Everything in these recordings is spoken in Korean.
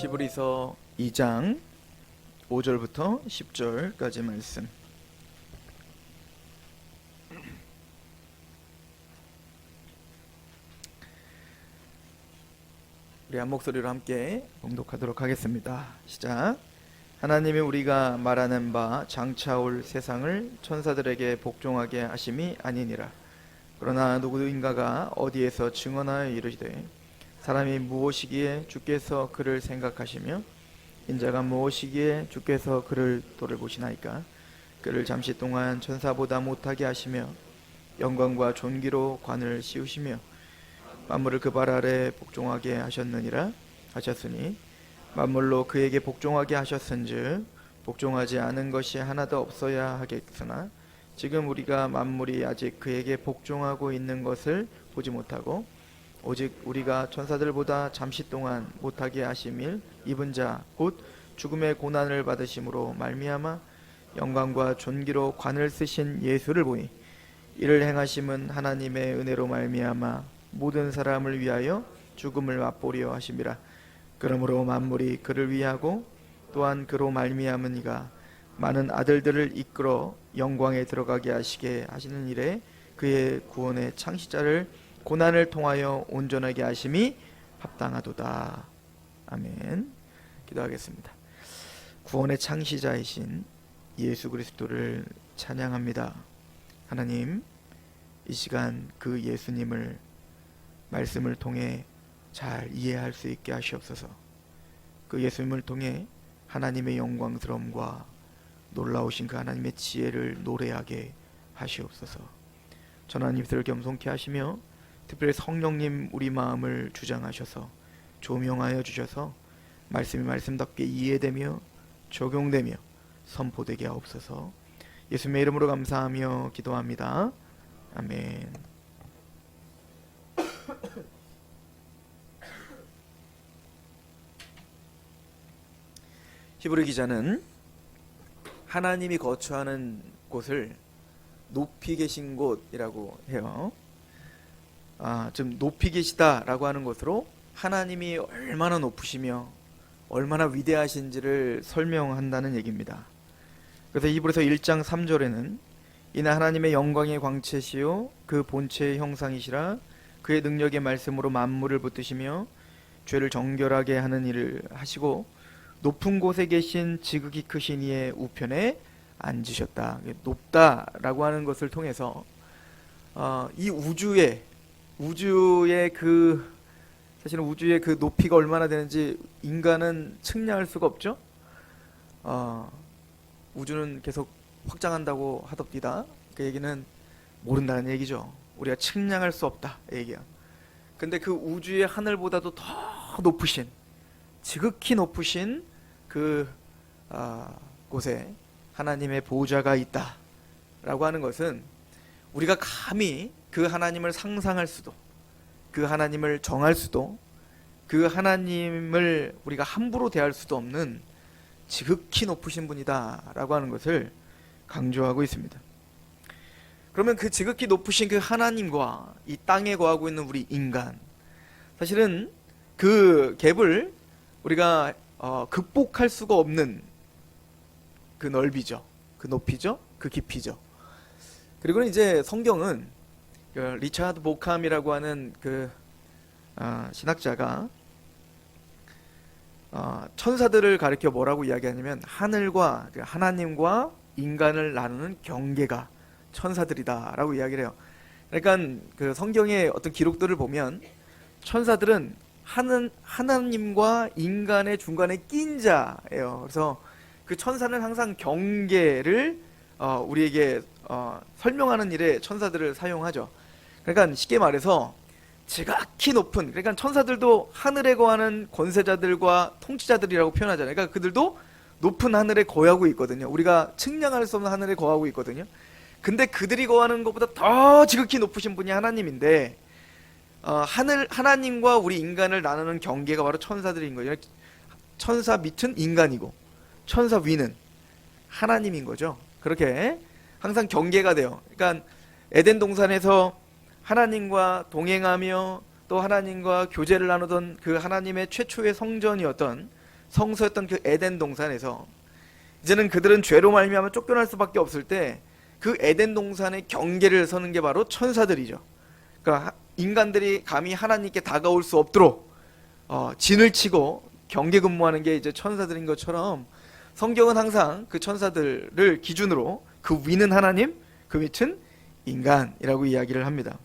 히브리서 2장 5절부터 10절까지 말씀. 우리 한 목소리로 함께 봉독하도록 하겠습니다. 시작. 하나님이 우리가 말하는 바 장차 올 세상을 천사들에게 복종하게 하심이 아니니라. 그러나 누구인가가 어디에서 증언하여 이르시되 사람이 무엇이기에 주께서 그를 생각하시며 인자가 무엇이기에 주께서 그를 돌아보시나이까. 그를 잠시 동안 천사보다 못하게 하시며 영광과 존귀로 관을 씌우시며 만물을 그 발 아래 복종하게 하셨느니라 하셨으니 만물로 그에게 복종하게 하셨은즉 복종하지 않은 것이 하나도 없어야 하겠으나 지금 우리가 만물이 아직 그에게 복종하고 있는 것을 보지 못하고 오직 우리가 천사들보다 잠시 동안 못하게 하심을 입은 자 곧 죽음의 고난을 받으심으로 말미암아 영광과 존귀로 관을 쓰신 예수를 보니 이를 행하심은 하나님의 은혜로 말미암아 모든 사람을 위하여 죽음을 맛보려 하심이라. 그러므로 만물이 그를 위하고 또한 그로 말미암으니가 많은 아들들을 이끌어 영광에 들어가게 하시게 하시는 일에 그의 구원의 창시자를 고난을 통하여 온전하게 하심이 합당하도다. 아멘. 기도하겠습니다. 구원의 창시자이신 예수 그리스도를 찬양합니다. 하나님, 이 시간 그 예수님을 말씀을 통해 잘 이해할 수 있게 하시옵소서. 그 예수님을 통해 하나님의 영광스러움과 놀라우신 그 하나님의 지혜를 노래하게 하시옵소서. 전하님 입술을 겸손케 하시며 특별히 성령님 우리 마음을 주장하셔서 조명하여 주셔서 말씀이 말씀답게 이해되며 적용되며 선포되게 하옵소서. 예수님의 이름으로 감사하며 기도합니다. 아멘. 히브리 기자는 하나님이 거처하는 곳을 높이 계신 곳이라고 해요. 좀 높이 계시다라고 하는 것으로 하나님이 얼마나 높으시며 얼마나 위대하신지를 설명한다는 얘기입니다. 그래서 히브리서 1장 3절에는 이는 하나님의 영광의 광채시요 그 본체의 형상이시라 그의 능력의 말씀으로 만물을 붙드시며 죄를 정결하게 하는 일을 하시고 높은 곳에 계신 지극히 크신 이의 우편에 앉으셨다. 높다라고 하는 것을 통해서 이 우주의 사실은 우주의 그 높이가 얼마나 되는지 인간은 측량할 수가 없죠. 우주는 계속 확장한다고 하덥디다. 그 얘기는 모른다는 얘기죠. 우리가 측량할 수 없다 얘기야. 근데 그 우주의 하늘보다도 더 높으신, 지극히 높으신 그 곳에 하나님의 보좌가 있다라고 하는 것은 우리가 감히 그 하나님을 상상할 수도, 그 하나님을 정할 수도, 그 하나님을 우리가 함부로 대할 수도 없는 지극히 높으신 분이다라고 하는 것을 강조하고 있습니다. 그러면 그 지극히 높으신 그 하나님과 이 땅에 거하고 있는 우리 인간, 사실은 그 갭을 우리가 극복할 수가 없는 그 넓이죠, 그 높이죠, 그 깊이죠. 그리고 이제 성경은 리차드 보캄이라고 하는 그 신학자가 천사들을 가리켜 뭐라고 이야기하냐면 하늘과 하나님과 인간을 나누는 경계가 천사들이다라고 이야기를 해요. 그러니까 그 성경의 어떤 기록들을 보면 천사들은 하나님과 인간의 중간에 낀 자예요. 그래서 그 천사는 항상 경계를 우리에게 설명하는 일에 천사들을 사용하죠. 그러니까 쉽게 말해서 지극히 높은, 그러니까 천사들도 하늘에 거하는 권세자들과 통치자들이라고 표현하잖아요. 그러니까 그들도 높은 하늘에 거하고 있거든요. 우리가 측량할 수 없는 하늘에 거하고 있거든요. 근데 그들이 거하는 것보다 더 지극히 높으신 분이 하나님인데 하나님과 우리 인간을 나누는 경계가 바로 천사들인 거죠. 천사 밑은 인간이고 천사 위는 하나님인 거죠. 그렇게 항상 경계가 돼요. 그러니까 에덴 동산에서 하나님과 동행하며 또 하나님과 교제를 나누던 그 하나님의 최초의 성전이었던 성소였던 그 에덴 동산에서 이제는 그들은 죄로 말미암아 쫓겨날 수밖에 없을 때 그 에덴 동산의 경계를 서는 게 바로 천사들이죠. 그러니까 인간들이 감히 하나님께 다가올 수 없도록 진을 치고 경계 근무하는 게 이제 천사들인 것처럼 성경은 항상 그 천사들을 기준으로 그 위는 하나님, 그 밑은 인간이라고 이야기를 합니다.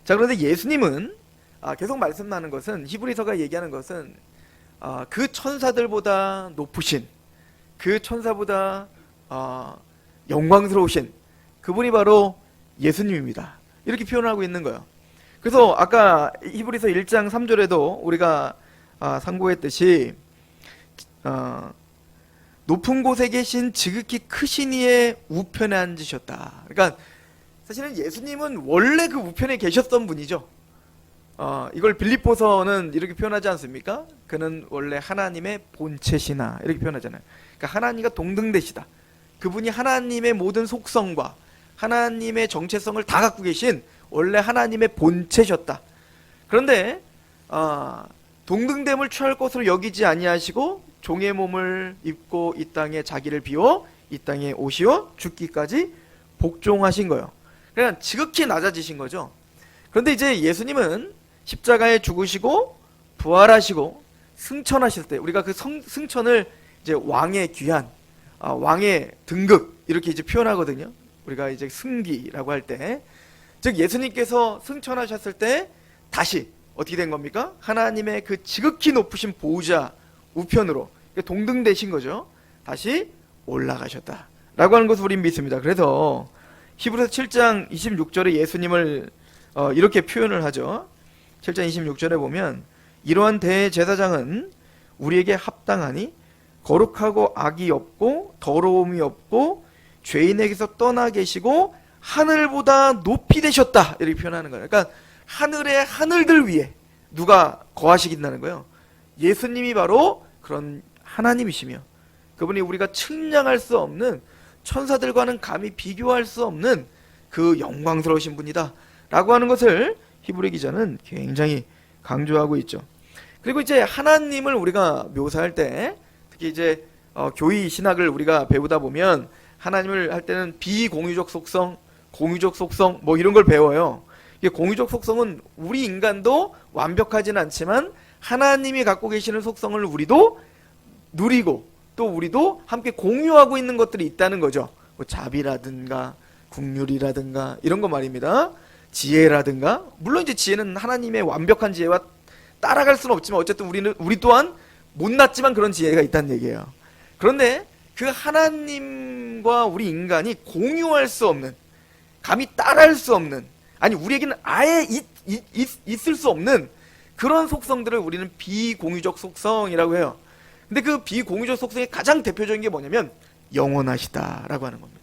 자, 그런데 예수님은 계속 말씀 나는 것은, 히브리서가 얘기하는 것은 그 천사들보다 높으신, 그 천사보다 영광스러우신 그분이 바로 예수님입니다. 이렇게 표현하고 있는 거예요. 그래서 아까 히브리서 1장 3절에도 우리가 상고했듯이 높은 곳에 계신 지극히 크신 이의 우편에 앉으셨다. 그러니까 사실은 예수님은 원래 그 우편에 계셨던 분이죠. 이걸 빌립보서는 이렇게 표현하지 않습니까? 그는 원래 하나님의 본체시나 이렇게 표현하잖아요. 그러니까 하나님과 동등되시다. 그분이 하나님의 모든 속성과 하나님의 정체성을 다 갖고 계신 원래 하나님의 본체셨다. 그런데 동등됨을 취할 것으로 여기지 아니하시고 종의 몸을 입고 이 땅에 자기를 비워 이 땅에 오시어 죽기까지 복종하신 거예요. 그러니까 지극히 낮아지신 거죠. 그런데 이제 예수님은 십자가에 죽으시고 부활하시고 승천하실 때 우리가 그 승천을 이제 왕의 귀한, 왕의 등급 이렇게 이제 표현하거든요. 우리가 이제 승기라고 할 때, 즉 예수님께서 승천하셨을 때 다시 어떻게 된 겁니까? 하나님의 그 지극히 높으신 보호자 우편으로 동등되신 거죠. 다시 올라가셨다라고 하는 것을 우리는 믿습니다. 그래서 히브리서 7장 26절에 예수님을 이렇게 표현을 하죠. 7장 26절에 보면 이러한 대제사장은 우리에게 합당하니 거룩하고 악이 없고 더러움이 없고 죄인에게서 떠나 계시고 하늘보다 높이 되셨다 이렇게 표현하는 거예요. 그러니까 하늘의 하늘들 위에 누가 거하시긴다는 거예요. 예수님이 바로 그런 하나님이시며 그분이 우리가 측량할 수 없는 천사들과는 감히 비교할 수 없는 그 영광스러우신 분이다 라고 하는 것을 히브리 기자는 굉장히 강조하고 있죠. 그리고 이제 하나님을 우리가 묘사할 때 특히 이제 교의 신학을 우리가 배우다 보면 하나님을 할 때는 비공유적 속성, 공유적 속성 뭐 이런 걸 배워요. 이게 공유적 속성은 우리 인간도 완벽하진 않지만 하나님이 갖고 계시는 속성을 우리도 누리고 또 우리도 함께 공유하고 있는 것들이 있다는 거죠. 뭐 자비라든가 국률이라든가 이런 거 말입니다. 지혜라든가, 물론 이제 지혜는 하나님의 완벽한 지혜와 따라갈 수는 없지만 어쨌든 우리 또한 못났지만 그런 지혜가 있다는 얘기예요. 그런데 그 하나님과 우리 인간이 공유할 수 없는, 감히 따라할 수 없는, 아니 우리에게는 아예 있을 수 없는 그런 속성들을 우리는 비공유적 속성이라고 해요. 근데 그 비공유적 속성의 가장 대표적인 게 뭐냐면 영원하시다라고 하는 겁니다.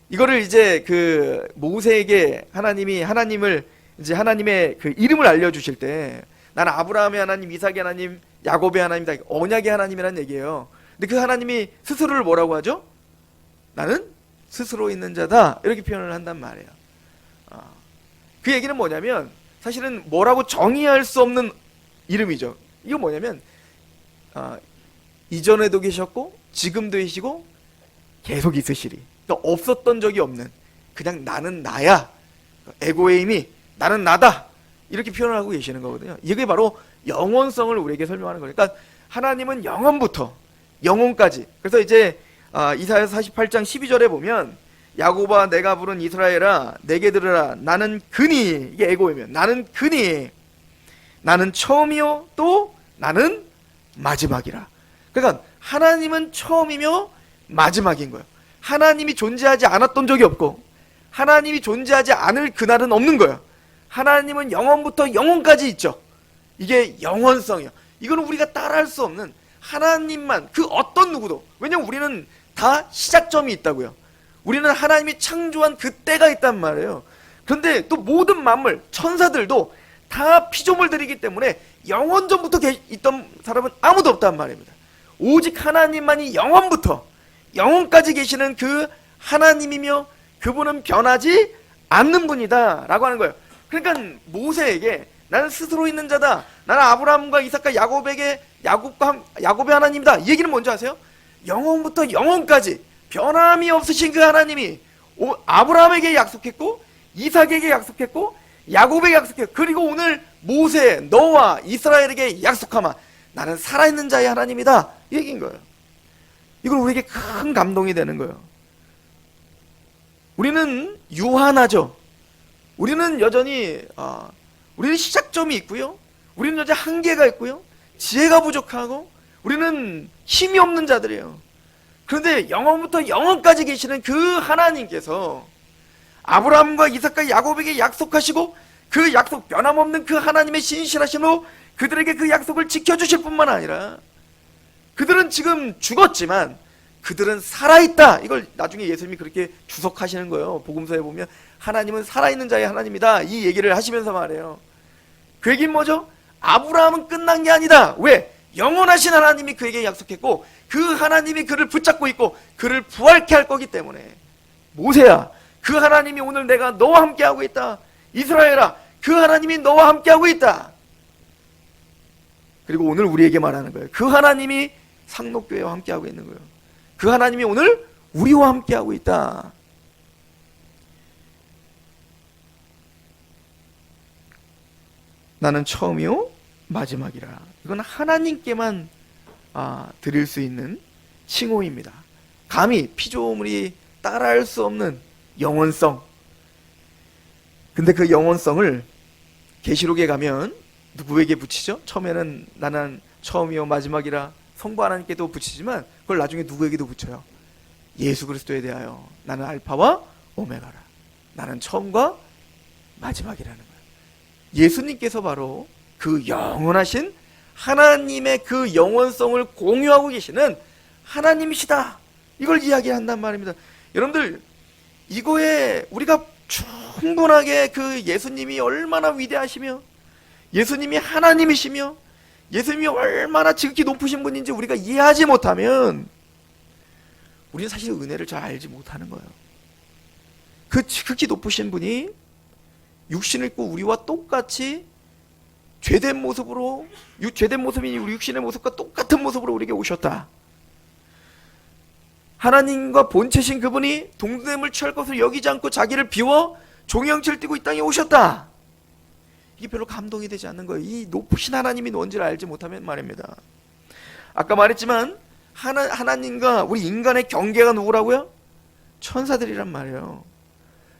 이거를 이제 그 모세에게 하나님을 이제 하나님의 그 이름을 알려주실 때 나는 아브라함의 하나님, 이삭의 하나님, 야곱의 하나님이다. 언약의 하나님이라는 얘기예요. 근데 그 하나님이 스스로를 뭐라고 하죠? 나는 스스로 있는 자다. 이렇게 표현을 한단 말이에요. 그 얘기는 뭐냐면 사실은 뭐라고 정의할 수 없는 이름이죠. 이거 뭐냐면 이전에도 계셨고 지금도 계시고 계속 있으시리. 그러니까 없었던 적이 없는, 그냥 나는 나야, 에고의 힘이 나는 나다 이렇게 표현을 하고 계시는 거거든요. 이게 바로 영원성을 우리에게 설명하는 거예요. 그러니까 하나님은 영원부터 영원까지. 그래서 이제 이사야서 48장 12절에 보면 야곱아 내가 부른 이스라엘아 내게 들으라 나는 그니, 이게 에고이면 나는 그니, 나는 처음이요 또 나는 마지막이라. 그러니까 하나님은 처음이며 마지막인 거예요. 하나님이 존재하지 않았던 적이 없고 하나님이 존재하지 않을 그날은 없는 거예요. 하나님은 영원부터 영원까지 있죠. 이게 영원성이에요. 이거는 우리가 따라할 수 없는, 하나님만, 그 어떤 누구도, 왜냐면 우리는 다 시작점이 있다고요. 우리는 하나님이 창조한 그때가 있단 말이에요. 그런데 또 모든 만물, 천사들도 다 피조물들이기 때문에 영원 전부터 있던 사람은 아무도 없단 말입니다. 오직 하나님만이 영원부터 영원까지 계시는 그 하나님이며 그분은 변하지 않는 분이다 라고 하는 거예요. 그러니까 모세에게 나는 스스로 있는 자다. 나는 아브라함과 이삭과 야곱의 하나님이다. 이 얘기는 뭔지 아세요? 영원부터 영원까지 변함이 없으신 그 하나님이 아브라함에게 약속했고, 이삭에게 약속했고, 야곱에게 약속했고, 그리고 오늘 모세, 너와 이스라엘에게 약속하마. 나는 살아있는 자의 하나님이다. 이 얘기인 거예요. 이걸 우리에게 큰 감동이 되는 거예요. 우리는 유한하죠. 우리는 여전히 우리는 시작점이 있고요, 우리는 여전히 한계가 있고요, 지혜가 부족하고, 우리는 힘이 없는 자들이에요. 그런데 영원부터 영원까지 계시는 그 하나님께서 아브라함과 이삭과 야곱에게 약속하시고, 그 약속 변함없는 그 하나님의 신실하심으로 그들에게 그 약속을 지켜주실 뿐만 아니라, 그들은 지금 죽었지만 그들은 살아있다. 이걸 나중에 예수님이 그렇게 주석하시는 거예요. 복음서에 보면 하나님은 살아있는 자의 하나님이다, 이 얘기를 하시면서 말해요. 그 얘기는 뭐죠? 아브라함은 끝난 게 아니다. 왜? 영원하신 하나님이 그에게 약속했고, 그 하나님이 그를 붙잡고 있고 그를 부활케 할 거기 때문에, 모세야, 그 하나님이 오늘 내가 너와 함께하고 있다. 이스라엘아, 그 하나님이 너와 함께하고 있다. 그리고 오늘 우리에게 말하는 거예요. 그 하나님이 상록교회와 함께하고 있는 거예요. 그 하나님이 오늘 우리와 함께하고 있다. 나는 처음이요 마지막이라. 이건 하나님께만 드릴 수 있는 칭호입니다. 감히 피조물이 따라할 수 없는 영원성. 근데 그 영원성을 계시록에 가면 누구에게 붙이죠? 처음에는 나는 처음이요 마지막이라 성부 하나님께도 붙이지만, 그걸 나중에 누구에게도 붙여요? 예수 그리스도에 대하여 나는 알파와 오메가라. 나는 처음과 마지막이라는 거예요. 예수님께서 바로 그 영원하신 하나님의 그 영원성을 공유하고 계시는 하나님이시다. 이걸 이야기한단 말입니다. 여러분들, 이거에 우리가 충분하게 그 예수님이 얼마나 위대하시며, 예수님이 하나님이시며, 예수님이 얼마나 지극히 높으신 분인지 우리가 이해하지 못하면 우리는 사실 은혜를 잘 알지 못하는 거예요. 그 지극히 높으신 분이 육신을 입고 우리와 똑같이 죄된 모습으로, 죄된 모습이 우리 육신의 모습과 똑같은 모습으로 우리에게 오셨다. 하나님과 본체신 그분이 동등됨을 취할 것을 여기지 않고 자기를 비워 종의 형체를 띠고 이 땅에 오셨다. 이게 별로 감동이 되지 않는 거예요. 이 높으신 하나님이 뭔지를 알지 못하면 말입니다. 아까 말했지만 하나님과 우리 인간의 경계가 누구라고요? 천사들이란 말이에요.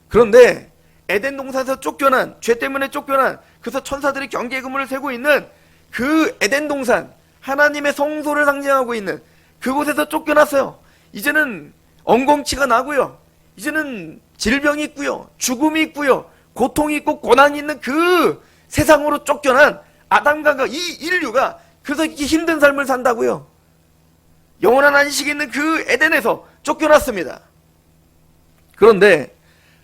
그런데 에덴 동산에서 쫓겨난, 죄 때문에 쫓겨난, 그래서 천사들이 경계 그물을 세고 있는 그 에덴 동산, 하나님의 성소를 상징하고 있는 그곳에서 쫓겨났어요. 이제는 엉겅치가 나고요, 이제는 질병이 있고요, 죽음이 있고요, 고통이 있고 고난이 있는 그 세상으로 쫓겨난 아담과 이 인류가 그래서 이렇게 힘든 삶을 산다고요. 영원한 안식이 있는 그 에덴에서 쫓겨났습니다. 그런데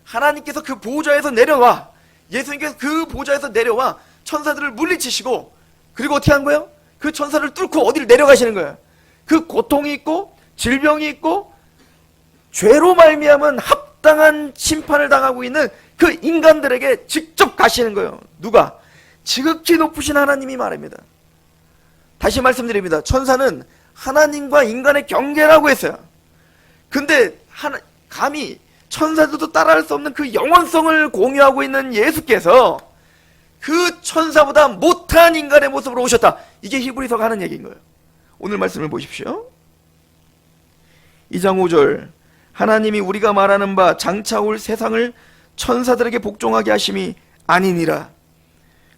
하나님께서 그 보좌에서 내려와, 예수님께서 그 보좌에서 내려와 천사들을 물리치시고, 그리고 어떻게 한 거예요? 그 천사를 뚫고 어디를 내려가시는 거예요. 그 고통이 있고 질병이 있고 죄로 말미암은 합당한 심판을 당하고 있는 그 인간들에게 직접 가시는 거예요. 누가? 지극히 높으신 하나님이 말입니다. 다시 말씀드립니다. 천사는 하나님과 인간의 경계라고 했어요. 근데 감히 천사들도 따라할 수 없는 그 영원성을 공유하고 있는 예수께서 그 천사보다 못한 인간의 모습으로 오셨다. 이게 히브리서가 하는 얘기인 거예요. 오늘 말씀을 보십시오. 2장 5절, 하나님이 우리가 말하는 바 장차 올 세상을 천사들에게 복종하게 하심이 아니니라.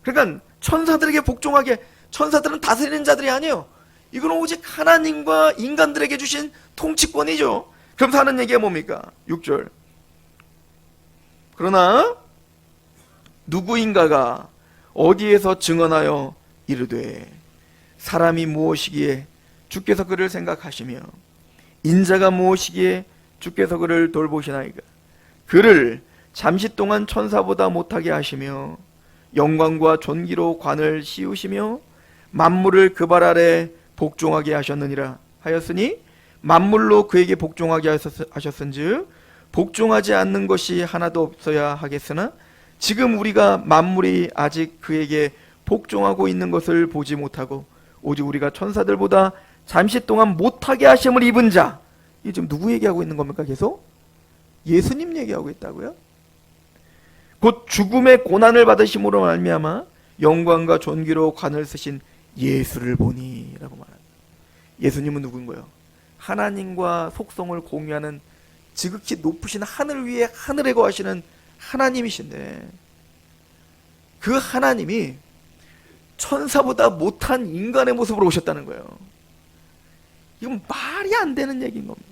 그러니까 천사들에게 복종하게, 천사들은 다스리는 자들이 아니에요. 이건 오직 하나님과 인간들에게 주신 통치권이죠. 그럼 하는 얘기가 뭡니까? 6절, 그러나 누구인가가 어디에서 증언하여 이르되 사람이 무엇이기에 주께서 그를 생각하시며 인자가 무엇이기에 주께서 그를 돌보시나이까. 그를 잠시 동안 천사보다 못하게 하시며 영광과 존귀로 관을 씌우시며 만물을 그 발 아래 복종하게 하셨느니라 하였으니, 만물로 그에게 복종하게 하셨은즉 복종하지 않는 것이 하나도 없어야 하겠으나 지금 우리가 만물이 아직 그에게 복종하고 있는 것을 보지 못하고 오직 우리가 천사들보다 잠시 동안 못하게 하심을 입은 자. 이게 지금 누구 얘기하고 있는 겁니까? 계속 예수님 얘기하고 있다고요? 곧 죽음의 고난을 받으심으로 말미암아 영광과 존귀로 관을 쓰신 예수를 보니 라고 말합니다. 예수님은 누군가요? 하나님과 속성을 공유하는 지극히 높으신 하늘 위에 하늘에 거하시는 하나님이신데, 그 하나님이 천사보다 못한 인간의 모습으로 오셨다는 거예요. 이건 말이 안 되는 얘기인 겁니다.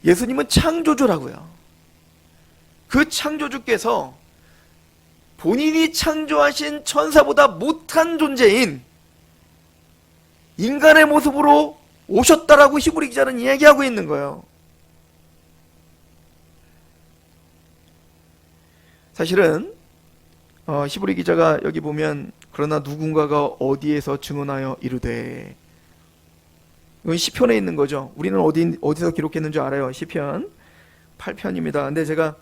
예수님은 창조주라고요. 그 창조주께서 본인이 창조하신 천사보다 못한 존재인 인간의 모습으로 오셨다라고 히브리 기자는 이야기하고 있는 거예요. 사실은 히브리 기자가 여기 보면 그러나 누군가가 어디에서 증언하여 이르되, 이건 시편에 있는 거죠. 우리는 어디서 기록했는 줄 알아요. 시편 8편입니다. 근데 제가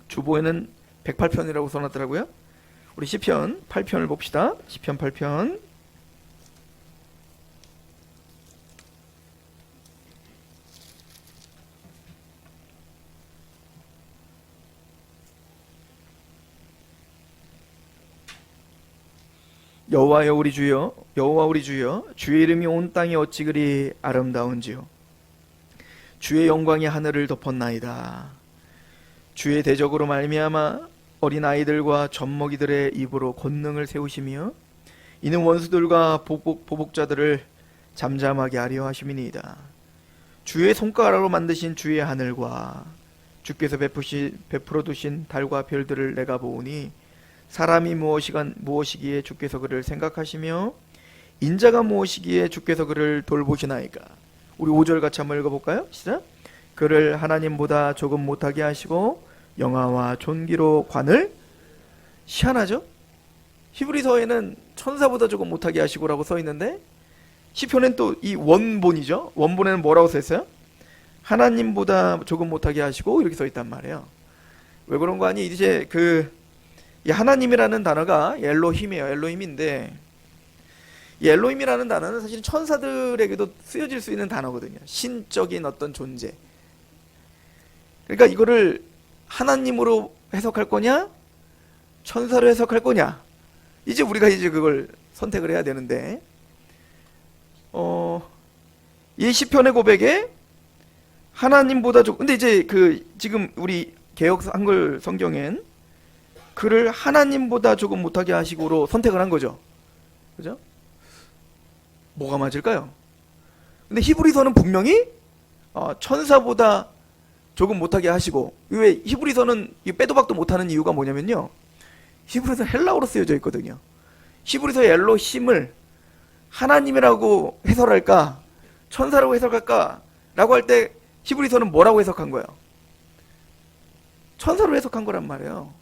주보에는 108편이라고 써놨더라고요. 우리 시편 8편을 봅시다. 시편 8편. 여호와여 우리 주여, 여호와 우리 주여, 주의 이름이 온 땅에 어찌 그리 아름다운지요. 주의 영광이 하늘을 덮었나이다. 주의 대적으로 말미암아 어린 아이들과 젖먹이들의 입으로 권능을 세우시며 이는 원수들과 보복자들을 잠잠하게 하려 하심이니이다. 주의 손가락으로 만드신 주의 하늘과 주께서 베풀어 두신 달과 별들을 내가 보오니 사람이 무엇이기에 주께서 그를 생각하시며 인자가 무엇이기에 주께서 그를 돌보시나이까. 우리 5절 같이 한번 읽어볼까요? 시작. 그를 하나님보다 조금 못하게 하시고 영화와 존귀로 관을. 희한하죠? 히브리서에는 천사보다 조금 못하게 하시고라고 써있는데 시편엔 또 이 원본이죠. 원본에는 뭐라고 써있어요? 하나님보다 조금 못하게 하시고 이렇게 써있단 말이에요. 왜 그런 거 아니? 이제 이 하나님이라는 단어가 엘로힘이에요. 엘로힘인데 이 엘로힘이라는 단어는 사실 천사들에게도 쓰여질 수 있는 단어거든요. 신적인 어떤 존재. 그러니까 이거를 하나님으로 해석할 거냐, 천사로 해석할 거냐, 이제 우리가 그걸 선택을 해야 되는데, 이 시편의 고백에 하나님보다 근데 이제 지금 우리 개역 한글 성경엔 그를 하나님보다 조금 못하게 하시고로 선택을 한 거죠. 그죠? 뭐가 맞을까요? 근데 히브리서는 분명히 천사보다 조금 못하게 하시고, 왜 히브리서는 빼도 박도 못하는 이유가 뭐냐면요, 히브리서 헬라어로 쓰여져 있거든요. 히브리서의 엘로힘을 하나님이라고 해설할까 천사라고 해석할까 라고 할 때 히브리서는 뭐라고 해석한 거예요? 천사로 해석한 거란 말이에요.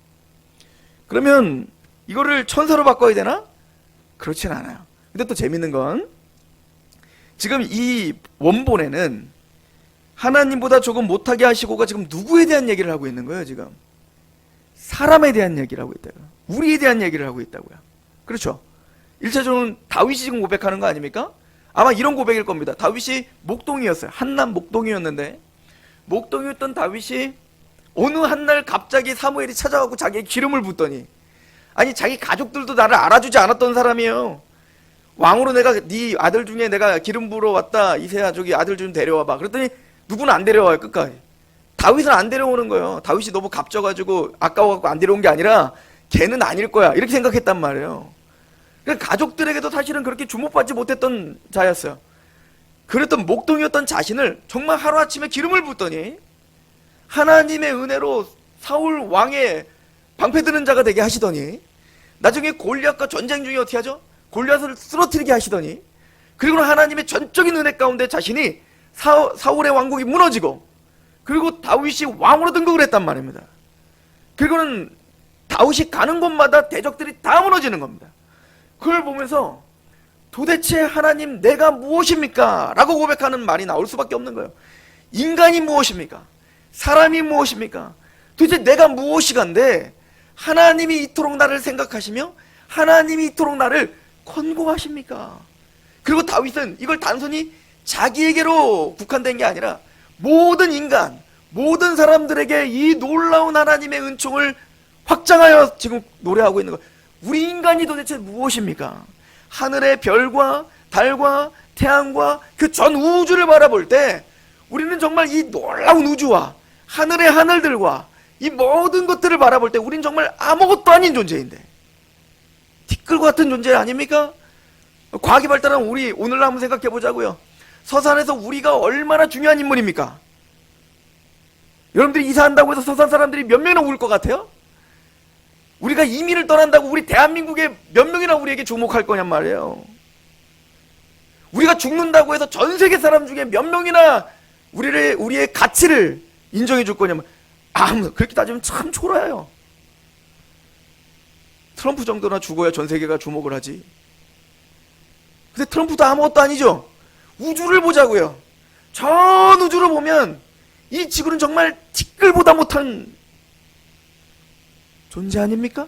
그러면 이거를 천사로 바꿔야 되나? 그렇진 않아요. 근데 또 재밌는 건 지금 이 원본에는 하나님보다 조금 못하게 하시고가 지금 누구에 대한 얘기를 하고 있는 거예요? 지금 사람에 대한 얘기를 하고 있다고요. 우리에 대한 얘기를 하고 있다고요. 그렇죠? 1차적으로는 다윗이 지금 고백하는 거 아닙니까? 아마 이런 고백일 겁니다. 다윗이 목동이었어요. 한남 목동이었는데, 목동이었던 다윗이 어느 한날 갑자기 사무엘이 찾아가고 자기의 기름을 붓더니, 아니 자기 가족들도 나를 알아주지 않았던 사람이에요. 왕으로 내가 네 아들 중에 내가 기름 부으러 왔다, 이세야 저기 아들 좀 데려와봐. 그랬더니 누구는 안 데려와요. 끝까지. 다윗은 안 데려오는 거예요. 다윗이 너무 값져가지고 아까워갖고 안 데려온 게 아니라 걔는 아닐 거야 이렇게 생각했단 말이에요. 그러니까 가족들에게도 사실은 그렇게 주목받지 못했던 자였어요. 그랬던 목동이었던 자신을 정말 하루아침에 기름을 붓더니 하나님의 은혜로 사울 왕의 방패드는 자가 되게 하시더니, 나중에 골리앗과 전쟁 중에 어떻게 하죠? 골리앗을 쓰러뜨리게 하시더니, 그리고는 하나님의 전적인 은혜 가운데 자신이 사울의 왕국이 무너지고, 그리고 다윗이 왕으로 등극을 했단 말입니다. 그리고는 다윗이 가는 곳마다 대적들이 다 무너지는 겁니다. 그걸 보면서 도대체 하나님 내가 무엇입니까? 라고 고백하는 말이 나올 수밖에 없는 거예요. 인간이 무엇입니까? 사람이 무엇입니까? 도대체 내가 무엇이간데 하나님이 이토록 나를 생각하시며 하나님이 이토록 나를 권고하십니까? 그리고 다윗은 이걸 단순히 자기에게로 국한된 게 아니라 모든 인간, 모든 사람들에게 이 놀라운 하나님의 은총을 확장하여 지금 노래하고 있는 거예요. 우리 인간이 도대체 무엇입니까? 하늘의 별과 달과 태양과 그 전 우주를 바라볼 때 우리는 정말 이 놀라운 우주와 하늘의 하늘들과 이 모든 것들을 바라볼 때 우리는 정말 아무것도 아닌 존재인데, 티끌과 같은 존재 아닙니까? 과학이 발달한 우리 오늘날 한번 생각해 보자고요. 서산에서 우리가 얼마나 중요한 인물입니까? 여러분들이 이사한다고 해서 서산 사람들이 몇 명이나 울 것 같아요? 우리가 이민을 떠난다고 우리 대한민국에 몇 명이나 우리에게 주목할 거냔 말이에요. 우리가 죽는다고 해서 전 세계 사람 중에 몇 명이나 우리의 가치를 인정해 줄 거냐면 그렇게 따지면 참 초라해요. 트럼프 정도나 죽어야 전 세계가 주목을 하지. 근데 트럼프도 아무것도 아니죠. 우주를 보자고요. 전 우주를 보면 이 지구는 정말 티끌보다 못한 존재 아닙니까?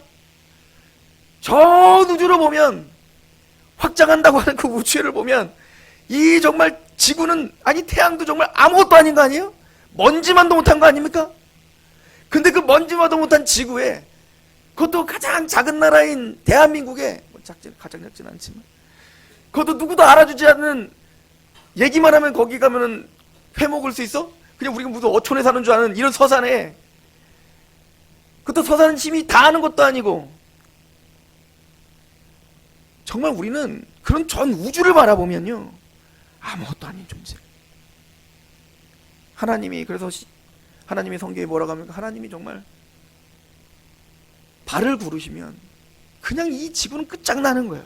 전 우주를 보면, 확장한다고 하는 그 우주를 보면 이 정말 지구는, 아니 태양도 정말 아무것도 아닌 거 아니에요? 먼지만도 못한 거 아닙니까? 근데 그 먼지만도 못한 지구에, 그것도 가장 작은 나라인 대한민국에, 가장 작진 않지만 그것도 누구도 알아주지 않는, 얘기만 하면 거기 가면은 회 먹을 수 있어? 그냥 우리가 무슨 어촌에 사는 줄 아는 이런 서산에, 그것도 서산 시민이 다 아는 것도 아니고, 정말 우리는 그런 전 우주를 바라보면요 아무것도 아닌 존재. 하나님이, 그래서 하나님의 성경에 뭐라고 합니까? 하나님이 정말 발을 구르시면 그냥 이 지구는 끝장나는 거예요.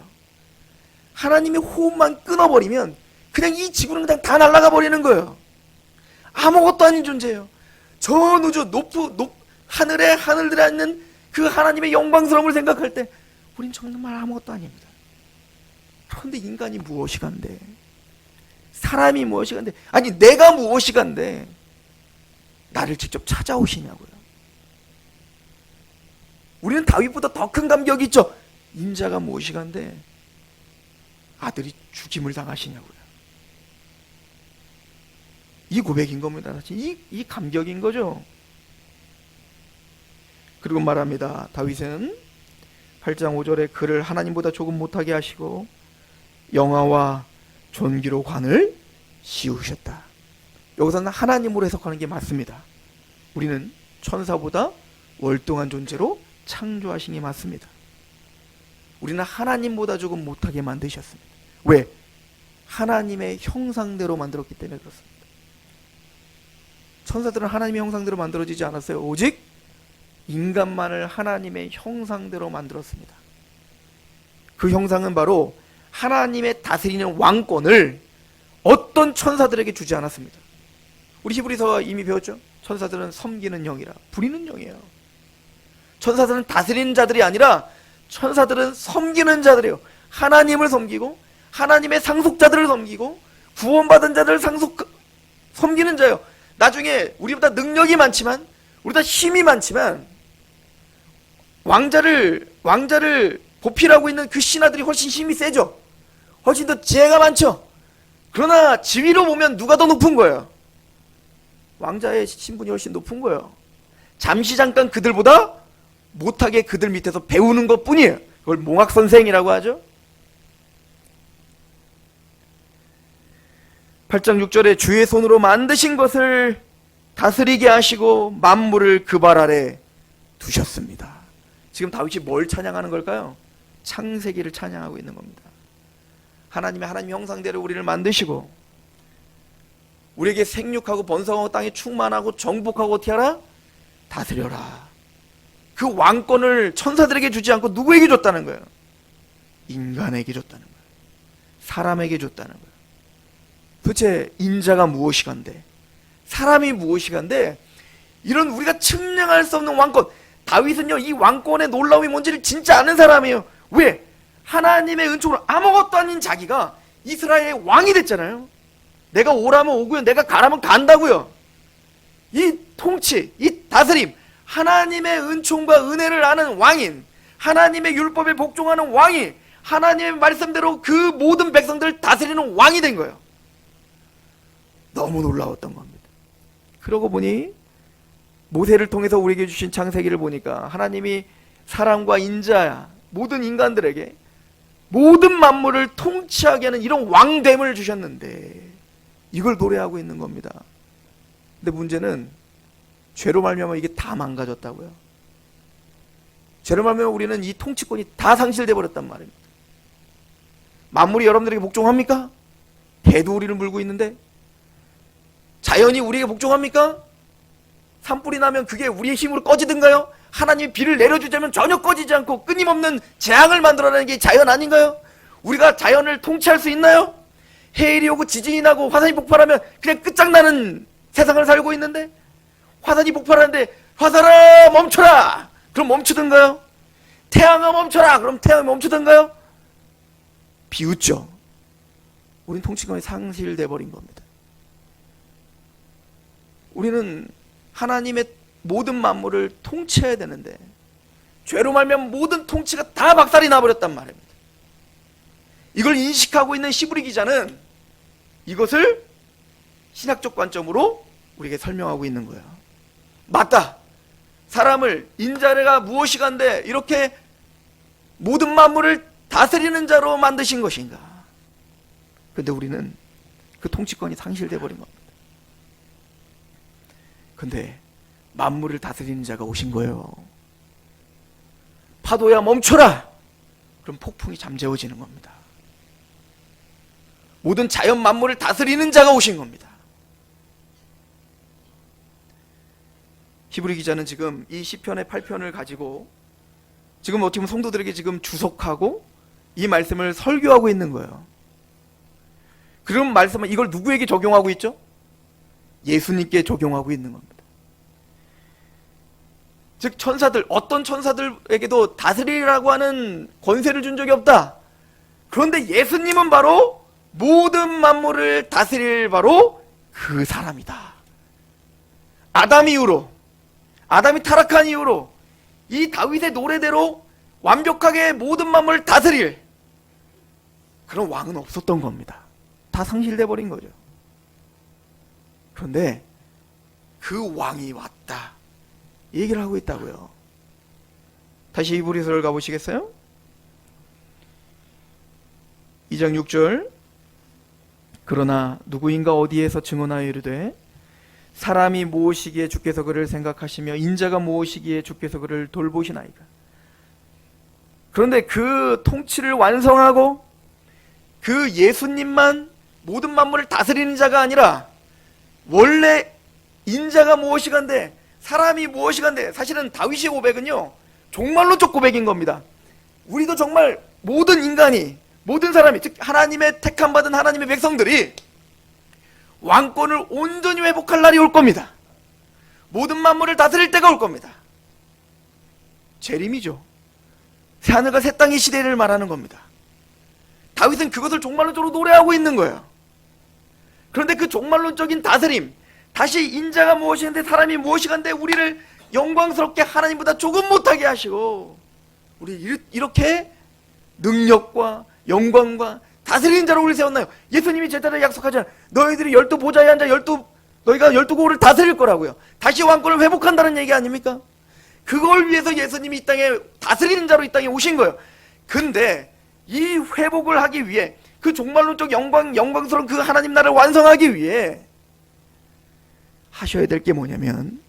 하나님의 호흡만 끊어버리면 그냥 이 지구는 그냥 다 날아가 버리는 거예요. 아무것도 아닌 존재예요. 전 우주 하늘에 하늘들에 앉는 그 하나님의 영광스러움을 생각할 때 우린 정말 아무것도 아닙니다. 그런데 인간이 무엇이간데, 사람이 무엇이간데, 아니 내가 무엇이간데 나를 직접 찾아오시냐고요. 우리는 다윗보다 더 큰 감격이 있죠. 인자가 무엇이간데 아들이 죽임을 당하시냐고요. 이 고백인 겁니다. 이 감격인 거죠. 그리고 말합니다. 다윗은 8장 5절에 그를 하나님보다 조금 못하게 하시고 영화와 존귀로 관을 씌우셨다. 여기서는 하나님으로 해석하는 게 맞습니다. 우리는 천사보다 월등한 존재로 창조하신 게 맞습니다. 우리는 하나님보다 조금 못하게 만드셨습니다. 왜? 하나님의 형상대로 만들었기 때문에 그렇습니다. 천사들은 하나님의 형상대로 만들어지지 않았어요. 오직 인간만을 하나님의 형상대로 만들었습니다. 그 형상은 바로 하나님의 다스리는 왕권을 어떤 천사들에게 주지 않았습니다. 우리 히브리서 이미 배웠죠? 천사들은 섬기는 영이라 부리는 영이에요. 천사들은 다스리는 자들이 아니라 천사들은 섬기는 자들이에요. 하나님을 섬기고 하나님의 상속자들을 섬기고 구원받은 자들을 섬기는 자예요. 나중에 우리보다 능력이 많지만, 우리보다 힘이 많지만 왕자를 보필하고 있는 그 신하들이 훨씬 힘이 세죠. 훨씬 더 지혜가 많죠. 그러나 지위로 보면 누가 더 높은 거예요? 왕자의 신분이 훨씬 높은 거예요. 잠시 잠깐 그들보다 못하게 그들 밑에서 배우는 것 뿐이에요. 그걸 몽학선생이라고 하죠. 8장 6절에 주의 손으로 만드신 것을 다스리게 하시고 만물을 그 발 아래 두셨습니다. 지금 다윗이 뭘 찬양하는 걸까요? 창세기를 찬양하고 있는 겁니다. 하나님의 형상대로 우리를 만드시고 우리에게 생육하고 번성하고 땅에 충만하고 정복하고 어떻게 하라? 다스려라. 그 왕권을 천사들에게 주지 않고 누구에게 줬다는 거예요? 인간에게 줬다는 거예요. 사람에게 줬다는 거예요. 도대체 인자가 무엇이간데, 사람이 무엇이간데 이런 우리가 측량할 수 없는 왕권. 다윗은요 이 왕권의 놀라움이 뭔지를 진짜 아는 사람이에요. 왜? 하나님의 은총으로 아무것도 아닌 자기가 이스라엘의 왕이 됐잖아요. 내가 오라면 오고요, 내가 가라면 간다고요. 이 통치, 이 다스림, 하나님의 은총과 은혜를 아는 왕인, 하나님의 율법에 복종하는 왕이 하나님의 말씀대로 그 모든 백성들을 다스리는 왕이 된 거예요. 너무 놀라웠던 겁니다. 그러고 보니 모세를 통해서 우리에게 주신 창세기를 보니까 하나님이 사람과 인자야 모든 인간들에게 모든 만물을 통치하게 하는 이런 왕됨을 주셨는데 이걸 노래하고 있는 겁니다. 근데 문제는 죄로 말미암아 이게 다 망가졌다고요. 죄로 말미암아 우리는 이 통치권이 다 상실돼 버렸단 말입니다. 만물이 여러분들에게 복종합니까? 개도 우리를 물고 있는데 자연이 우리에게 복종합니까? 산불이 나면 그게 우리의 힘으로 꺼지든가요? 하나님이 비를 내려주자면 전혀 꺼지지 않고 끊임없는 재앙을 만들어내는 게 자연 아닌가요? 우리가 자연을 통치할 수 있나요? 해일이 오고 지진이 나고 화산이 폭발하면 그냥 끝장나는 세상을 살고 있는데 화산이 폭발하는데 화산아 멈춰라! 그럼 멈추든가요? 태양아 멈춰라! 그럼 태양이 멈추든가요? 비웃죠. 우린 통치권이 상실돼 버린 겁니다. 우리는 하나님의 모든 만물을 통치해야 되는데 죄로 말면 모든 통치가 다 박살이 나버렸단 말입니다. 이걸 인식하고 있는 히브리 기자는 이것을 신학적 관점으로 우리에게 설명하고 있는 거예요. 맞다. 사람을 인자가 무엇이간데 이렇게 모든 만물을 다스리는 자로 만드신 것인가. 그런데 우리는 그 통치권이 상실돼 버린 겁니다. 근데 만물을 다스리는 자가 오신 거예요. 파도야 멈춰라! 그럼 폭풍이 잠재워지는 겁니다. 모든 자연 만물을 다스리는 자가 오신 겁니다. 히브리 기자는 지금 이 시편의 8편을 가지고 지금 어떻게 보면 성도들에게 지금 주석하고 이 말씀을 설교하고 있는 거예요. 그런 말씀은 이걸 누구에게 적용하고 있죠? 예수님께 적용하고 있는 겁니다. 즉 천사들, 어떤 천사들에게도 다스리라고 하는 권세를 준 적이 없다. 그런데 예수님은 바로 모든 만물을 다스릴 바로 그 사람이다. 아담 이후로, 아담이 타락한 이후로 이 다윗의 노래대로 완벽하게 모든 만물을 다스릴 그런 왕은 없었던 겁니다. 다 상실돼 버린 거죠. 그런데 그 왕이 왔다, 이 얘기를 하고 있다고요. 다시 히브리서를 가보시겠어요? 2장 6절. 그러나 누구인가 어디에서 증언하여 이르되 사람이 무엇이기에 주께서 그를 생각하시며 인자가 무엇이기에 주께서 그를 돌보시나이까. 그런데 그 통치를 완성하고 그 예수님만 모든 만물을 다스리는 자가 아니라 원래 인자가 무엇이간데 사람이 무엇이간데, 사실은 다윗의 고백은요 종말론적 고백인 겁니다. 우리도 정말 모든 인간이, 모든 사람이, 즉 하나님의 택함받은 하나님의 백성들이 왕권을 온전히 회복할 날이 올 겁니다. 모든 만물을 다스릴 때가 올 겁니다. 재림이죠. 새하늘과 새 땅의 시대를 말하는 겁니다. 다윗은 그것을 종말론적으로 노래하고 있는 거예요. 그런데 그 종말론적인 다스림, 다시 인자가 무엇인데 사람이 무엇이간데 우리를 영광스럽게 하나님보다 조금 못하게 하시고 우리 이렇게 능력과 영광과 다스리는 자로 우리 세웠나요? 예수님이 제자들에게 약속하잖아요. 너희들이 12보좌에 앉아 너희가 12고을을 다스릴 거라고요. 다시 왕권을 회복한다는 얘기 아닙니까? 그걸 위해서 예수님이 이 땅에 다스리는 자로 이 땅에 오신 거예요. 근데 이 회복을 하기 위해, 그 종말론적 영광스러운 그 하나님 나라를 완성하기 위해 하셔야 될 게 뭐냐면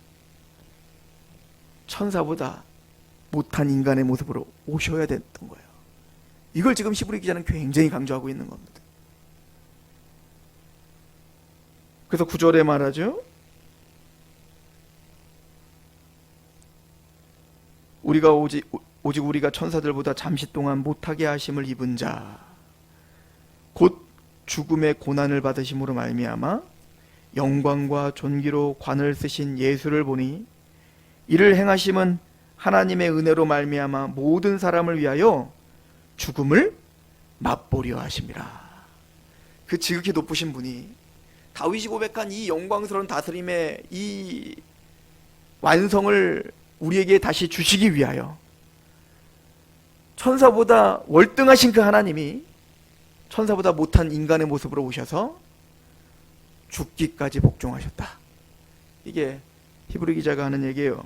천사보다 못한 인간의 모습으로 오셔야 됐던 거예요. 이걸 지금 히브리 기자는 굉장히 강조하고 있는 겁니다. 그래서 9절에 말하죠. 우리가 오직 우리가 천사들보다 잠시 동안 못하게 하심을 입은 자, 곧 죽음의 고난을 받으심으로 말미암아 영광과 존귀로 관을 쓰신 예수를 보니 이를 행하심은 하나님의 은혜로 말미암아 모든 사람을 위하여 죽음을 맛보려 하심이라. 그 지극히 높으신 분이 다윗이 고백한 이 영광스러운 다스림의 이 완성을 우리에게 다시 주시기 위하여 천사보다 월등하신 그 하나님이 천사보다 못한 인간의 모습으로 오셔서 죽기까지 복종하셨다. 이게 히브리 기자가 하는 얘기예요.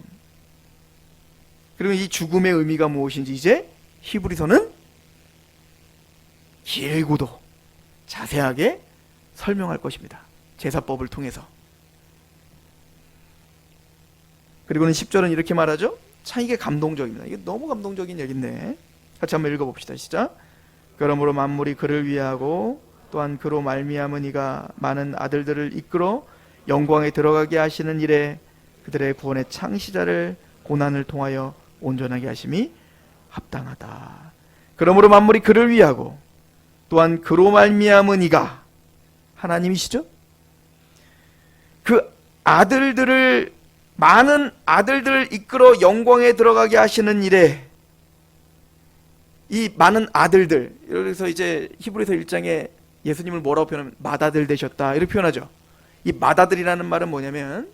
그리고 이 죽음의 의미가 무엇인지 이제 히브리서는 길고도 자세하게 설명할 것입니다. 제사법을 통해서. 그리고는 10절은 이렇게 말하죠. 참 이게 감동적입니다. 이게 너무 감동적인 얘기인데 같이 한번 읽어봅시다. 시작. 그러므로 만물이 그를 위하고 또한 그로 말미암은 이가 많은 아들들을 이끌어 영광에 들어가게 하시는 일에 그들의 구원의 창시자를 고난을 통하여 온전하게 하심이 합당하다. 그러므로 만물이 그를 위하고 또한 그로 말미암은 이가 하나님이시죠? 그 아들들을 많은 아들들을 이끌어 영광에 들어가게 하시는 일에 이 많은 아들들, 그래서 이제 히브리서 1장에 예수님을 뭐라고 표현하면 맏아들 되셨다 이렇게 표현하죠. 이 맏아들이라는 말은 뭐냐면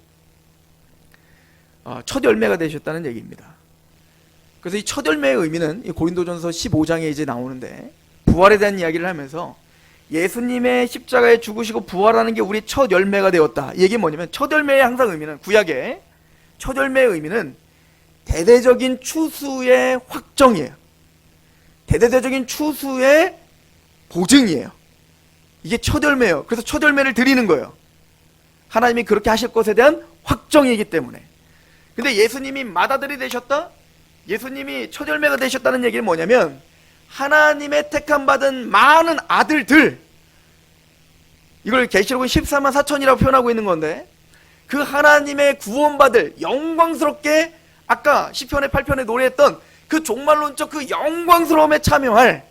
첫 열매가 되셨다는 얘기입니다. 그래서 이 첫 열매의 의미는 이 고린도전서 15장에 이제 나오는데 부활에 대한 이야기를 하면서 예수님의 십자가에 죽으시고 부활하는 게 우리 첫 열매가 되었다. 이 얘기는 뭐냐면 첫 열매의 항상 의미는 구약의 첫 열매의 의미는 대대적인 추수의 확정이에요. 대대적인 추수의 보증이에요. 이게 첫 열매예요. 그래서 첫 열매를 드리는 거예요. 하나님이 그렇게 하실 것에 대한 확정이기 때문에. 근데 예수님이 맏아들이 되셨다? 예수님이 첫 열매가 되셨다는 얘기는 뭐냐면 하나님의 택함받은 많은 아들들, 이걸 계시록은 14만 4천이라고 표현하고 있는 건데 그 하나님의 구원받을 영광스럽게 아까 시편의 8편에 노래했던 그 종말론적 그 영광스러움에 참여할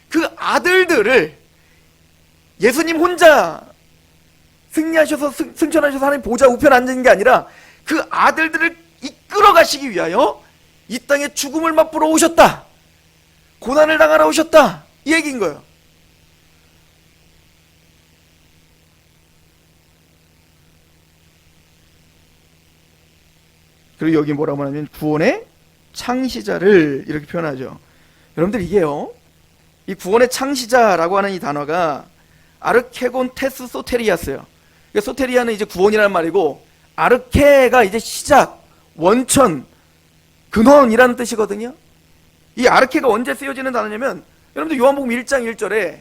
그 아들들을 예수님 혼자 승리하셔서 승천하셔서 하나님 보좌 우편 앉은 게 아니라 그 아들들을 이끌어 가시기 위하여 이 땅에 죽음을 맛보러 오셨다, 고난을 당하러 오셨다, 이 얘기인 거예요. 그리고 여기 뭐라고 하냐면 구원의 창시자를 이렇게 표현하죠. 여러분들 이게요, 이 구원의 창시자라고 하는 이 단어가 아르케곤 테스 소테리아스예요. 그러니까 소테리아는 이제 구원이라는 말이고 아르케가 이제 시작, 원천, 근원이라는 뜻이거든요. 이 아르케가 언제 쓰여지는 단어냐면 여러분들 요한복음 1장 1절에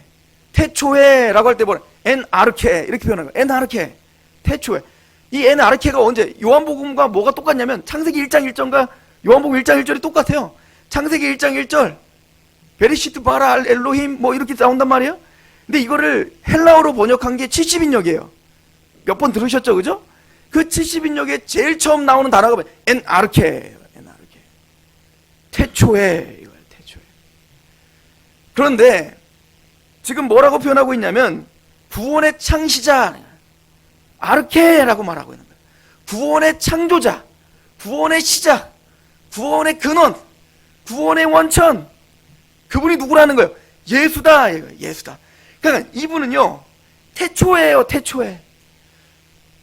태초에라고 할 때 뭐라 엔 아르케 이렇게 표현하는 거예요. 엔 아르케, 태초에. 이 엔 아르케가 언제, 요한복음과 뭐가 똑같냐면 창세기 1장 1절과 요한복음 1장 1절이 똑같아요. 창세기 1장 1절 베리시트 바라 알 엘로힘 뭐 이렇게 나온단 말이에요. 근데 이거를 헬라어로 번역한 게 70인역이에요. 몇 번 들으셨죠, 그죠? 그 70인역에 제일 처음 나오는 단어가 엔 아르케, 엔 아르케, 태초에, 이거예요, 태초에. 그런데 지금 뭐라고 표현하고 있냐면 구원의 창시자 아르케라고 말하고 있는 거예요. 구원의 창조자, 구원의 시작, 구원의 근원, 구원의 원천, 그분이 누구라는 거예요? 예수다, 이거예요, 예수다. 그러니까 이분은요 태초예요, 태초에.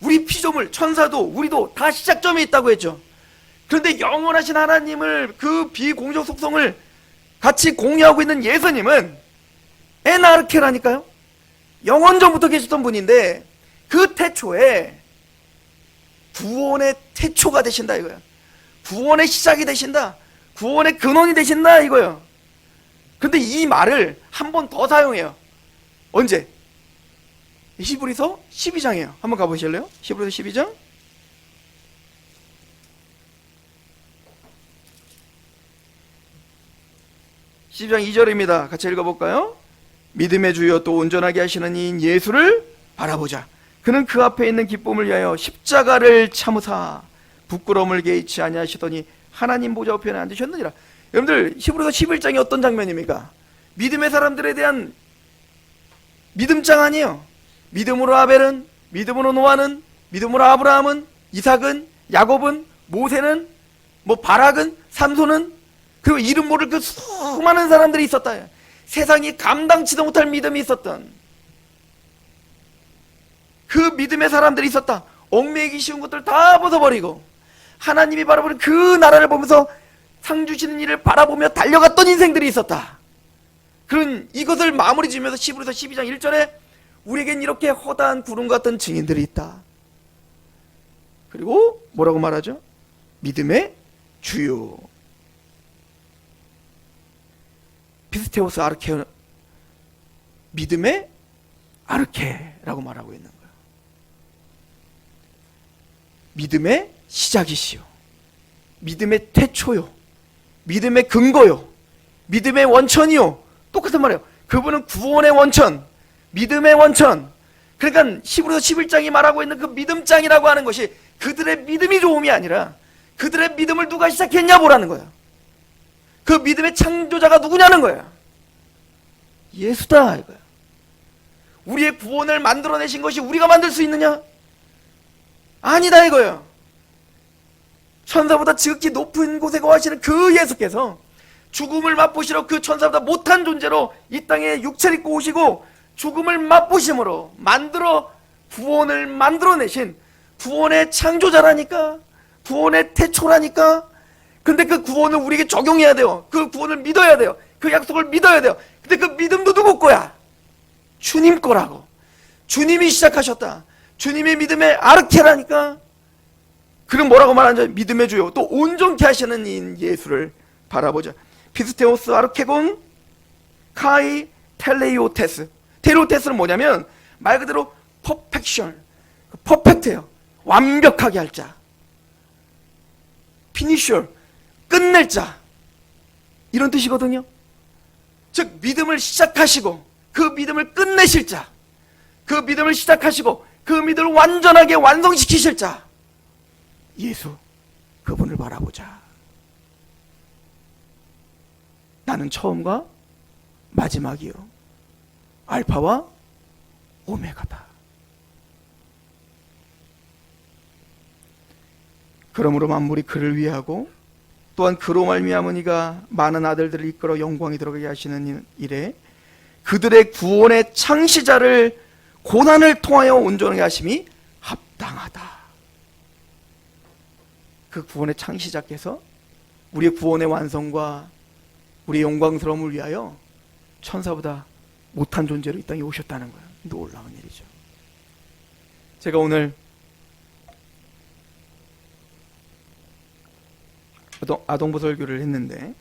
우리 피조물, 천사도 우리도 다 시작점이 있다고 했죠. 그런데 영원하신 하나님을, 그 비공적 속성을 같이 공유하고 있는 예수님은 에나르케라니까요. 영원 전부터 계셨던 분인데 그 태초에 구원의 태초가 되신다 이거예요. 구원의 시작이 되신다, 구원의 근원이 되신다 이거예요. 근데 이 말을 한 번 더 사용해요. 언제? 히브리서 12장이에요. 한번 가보실래요? 히브리서 12장. (12장 2절입니다) 같이 읽어볼까요? 믿음의 주여 또 온전하게 하시는 이인 예수를 바라보자. 그는 그 앞에 있는 기쁨을 위하여 십자가를 참으사 부끄러움을 개의치 아니하시더니 하나님 보좌 우편에 앉으셨느니라. 여러분들 히브리서 11장이 어떤 장면입니까? 믿음의 사람들에 대한 믿음장 아니에요. 믿음으로 아벨은, 믿음으로 노아는, 믿음으로 아브라함은, 이삭은, 야곱은, 모세는, 뭐 바락은, 삼손은, 그리고 이름 모를 그 수많은 사람들이 있었다. 세상이 감당치도 못할 믿음이 있었던 그 믿음의 사람들이 있었다. 얽매이기 쉬운 것들 다 벗어버리고 하나님이 바라보는 그 나라를 보면서 상 주시는 이를 바라보며 달려갔던 인생들이 있었다. 그런 이것을 마무리 지으면서 히브리서 12장 1절에 우리에겐 이렇게 허다한 구름 같은 증인들이 있다. 그리고 뭐라고 말하죠? 믿음의 주요 피스테오스 아르케, 믿음의 아르케라고 말하고 있는 거예요. 믿음의 시작이시요, 믿음의 태초요, 믿음의 근거요, 믿음의 원천이요. 똑같은 말이에요. 그분은 구원의 원천, 믿음의 원천. 그러니까 히브리서 11장이 말하고 있는 그 믿음장이라고 하는 것이 그들의 믿음이 좋음이 아니라 그들의 믿음을 누가 시작했냐 보라는 거야. 그 믿음의 창조자가 누구냐는 거야. 예수다 이거야. 우리의 구원을 만들어내신 것이 우리가 만들 수 있느냐? 아니다 이거예요. 천사보다 지극히 높은 곳에 거하시는 그 예수께서 죽음을 맛보시러 그 천사보다 못한 존재로 이 땅에 육체를 입고 오시고 죽음을 맛보심으로 구원을 만들어내신 구원의 창조자라니까, 구원의 태초라니까. 근데 그 구원을 우리에게 적용해야 돼요. 그 구원을 믿어야 돼요. 그 약속을 믿어야 돼요. 근데 그 믿음도 누구 거야? 주님 거라고. 주님이 시작하셨다. 주님의 믿음의 아르케라니까. 그럼 뭐라고 말하는지, 믿음의 주요 또 온전케 하시는 이 예수를 바라보자. 피스테오스 아르케곤 카이 텔레이오테스. 텔레이오테스는 뭐냐면 말 그대로 퍼펙션, 퍼펙트예요. 완벽하게 할 자. 피니셔, 끝낼 자, 이런 뜻이거든요. 즉 믿음을 시작하시고 그 믿음을 끝내실 자, 그 믿음을 시작하시고 그 믿음을 완전하게 완성시키실 자, 예수, 그분을 바라보자. 나는 처음과 마지막이요, 알파와 오메가다. 그러므로 만물이 그를 위하고 또한 그로 말미암은 이가 많은 아들들을 이끌어 영광에 들어가게 하시는 일에 그들의 구원의 창시자를 고난을 통하여 온전하게 하심이 합당하다. 그 구원의 창시자께서 우리의 구원의 완성과 우리의 영광스러움을 위하여 천사보다 못한 존재로 이 땅에 오셨다는 거예요. 놀라운 일이죠. 제가 오늘 아동부 설교를 했는데